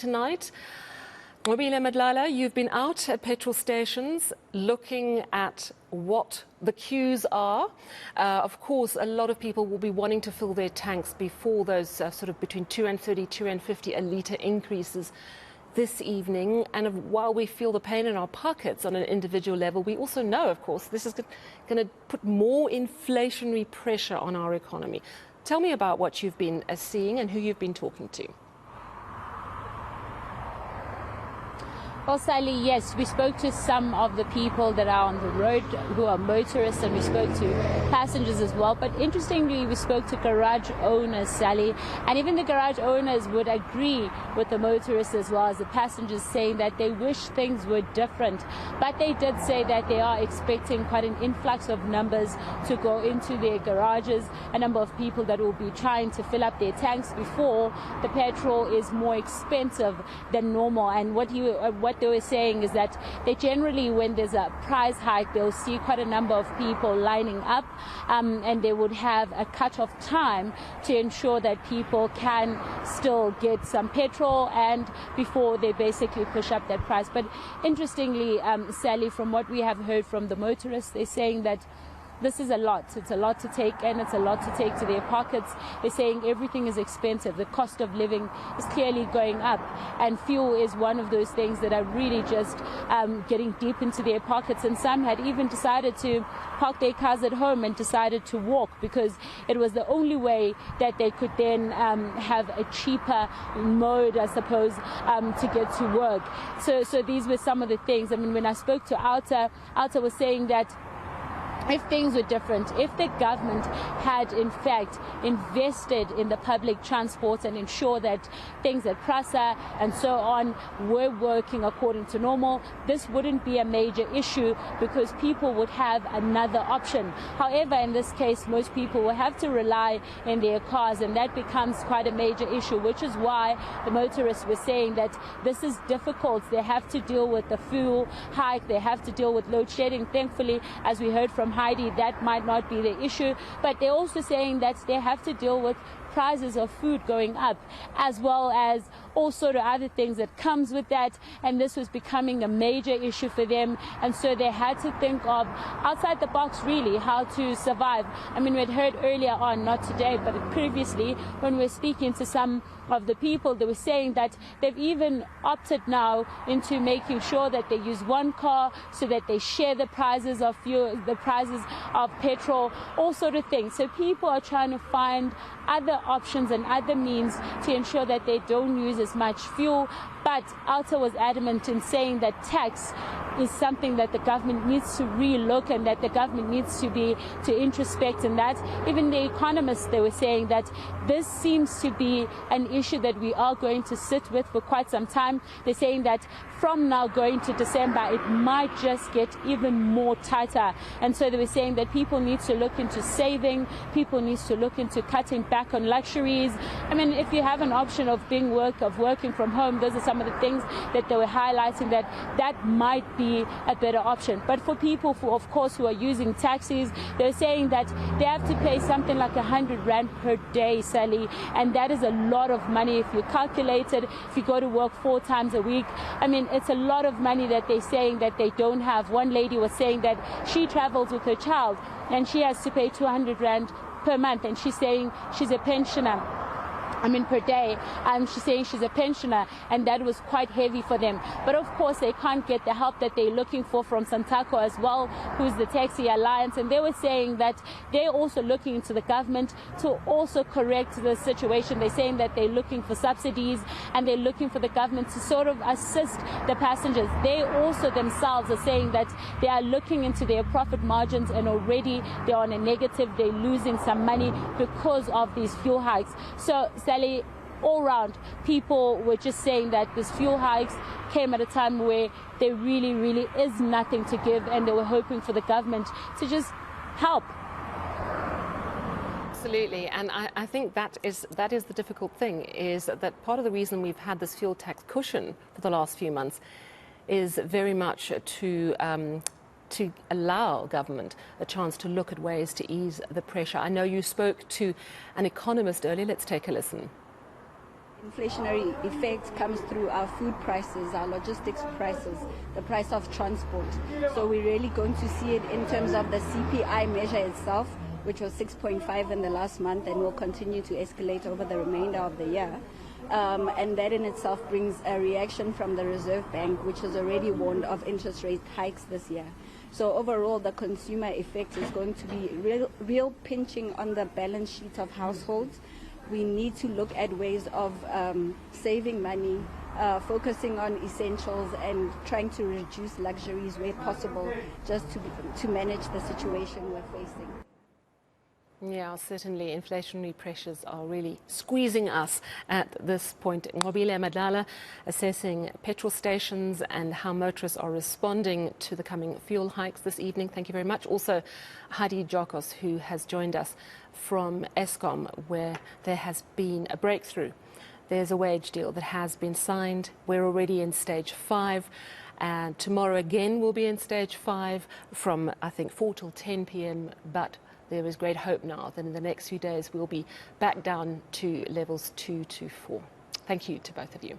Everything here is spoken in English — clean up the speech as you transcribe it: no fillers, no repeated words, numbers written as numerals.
Tonight, Nqobile Madlala, you've been out at petrol stations looking at what the queues are. Of course, a lot of people will be wanting to fill their tanks before those sort of between 2.30, 2.50 a litre increases this evening. And while we feel the pain in our pockets on an individual level, we also know, of course, this is going to put more inflationary pressure on our economy. Tell me about what you've been seeing and who you've been talking to. Well, Sally, yes, we spoke to some of the people that are on the road who are motorists, and we spoke to passengers as well. But interestingly, we spoke to garage owners, Sally, and even the garage owners would agree with the motorists as well as the passengers, saying that they wish things were different. But they did say that they are expecting quite an influx of numbers to go into their garages, a number of people that will be trying to fill up their tanks before the petrol is more expensive than normal. And what they were saying is that they generally, when there's a price hike, they'll see quite a number of people lining up, and they would have a cut-off time to ensure that people can still get some petrol and before they basically push up that price. But interestingly, Sally, from what we have heard from the motorists, they're saying that this is a lot. It's a lot to take, and it's a lot to take to their pockets. They're saying everything is expensive. The cost of living is clearly going up, and fuel is one of those things that are really just getting deep into their pockets. And some had even decided to park their cars at home and decided to walk because it was the only way that they could then have a cheaper mode, I suppose, to get to work. So these were some of the things. I mean, when I spoke to Alta was saying that if things were different, if the government had in fact invested in the public transport and ensured that things at Prasa and so on were working according to normal, this wouldn't be a major issue because people would have another option. However, in this case, most people will have to rely on their cars, and that becomes quite a major issue, which is why the motorists were saying that this is difficult. They have to deal with the fuel hike, they have to deal with load shedding. Thankfully, as we heard from Heidi, that might not be the issue, but they're also saying that they have to deal with prices of food going up, as well as all sort of other things that comes with that, and this was becoming a major issue for them, and so they had to think of outside the box really how to survive. I mean, we'd heard earlier on, not today but previously, when we were speaking to some of the people, they were saying that they've even opted now into making sure that they use one car so that they share the prices of fuel, the prices of petrol, all sort of things. So people are trying to find other options and other means to ensure that they don't use as much fuel. But Alta was adamant in saying that tax is something that the government needs to relook and that the government needs to introspect in that. Even the economists, they were saying that this seems to be an issue that we are going to sit with for quite some time. They're saying that from now going to December, it might just get even more tighter. And so they were saying that people need to look into saving, people need to look into cutting back on luxuries. I mean, if you have an option of working from home, those are some of the things that they were highlighting, that might be a better option. But for people who, of course, who are using taxis, they're saying that they have to pay something like 100 Rand per day, Sally, and that is a lot of money if you calculate it, if you go to work 4 times a week. I mean, it's a lot of money that they're saying that they don't have. One lady was saying that she travels with her child and she has to pay 200 Rand per month, and she's saying she's a pensioner. Per day. She's saying she's a pensioner, and that was quite heavy for them. But of course, they can't get the help that they're looking for from Santako as well, who's the Taxi Alliance. And they were saying that they're also looking into the government to also correct the situation. They're saying that they're looking for subsidies and they're looking for the government to sort of assist the passengers. They also themselves are saying that they are looking into their profit margins, and already they're on a negative. They're losing some money because of these fuel hikes. So, Sally, all round, people were just saying that these fuel hikes came at a time where there really, really is nothing to give, and they were hoping for the government to just help. Absolutely, and I think that is the difficult thing, is that part of the reason we've had this fuel tax cushion for the last few months is very much to allow government a chance to look at ways to ease the pressure. I know you spoke to an economist earlier. Let's take a listen. Inflationary effect comes through our food prices, our logistics prices, the price of transport. So we're really going to see it in terms of the CPI measure itself, which was 6.5 in the last month and will continue to escalate over the remainder of the year. And that in itself brings a reaction from the Reserve Bank, which has already warned of interest rate hikes this year. So overall, the consumer effect is going to be real pinching on the balance sheet of households. We need to look at ways of saving money, focusing on essentials and trying to reduce luxuries where possible, just to manage the situation we're facing. Yeah, certainly inflationary pressures are really squeezing us at this point. Nqobile Madlala assessing petrol stations and how motorists are responding to the coming fuel hikes this evening. Thank you very much. Also, Heidi Jokos, who has joined us from Eskom, where there has been a breakthrough. There's a wage deal that has been signed. We're already in stage 5. And tomorrow again we'll be in stage 5 from, I think, 4 till 10 p.m. But there is great hope now that in the next few days we'll be back down to levels 2 to 4. Thank you to both of you.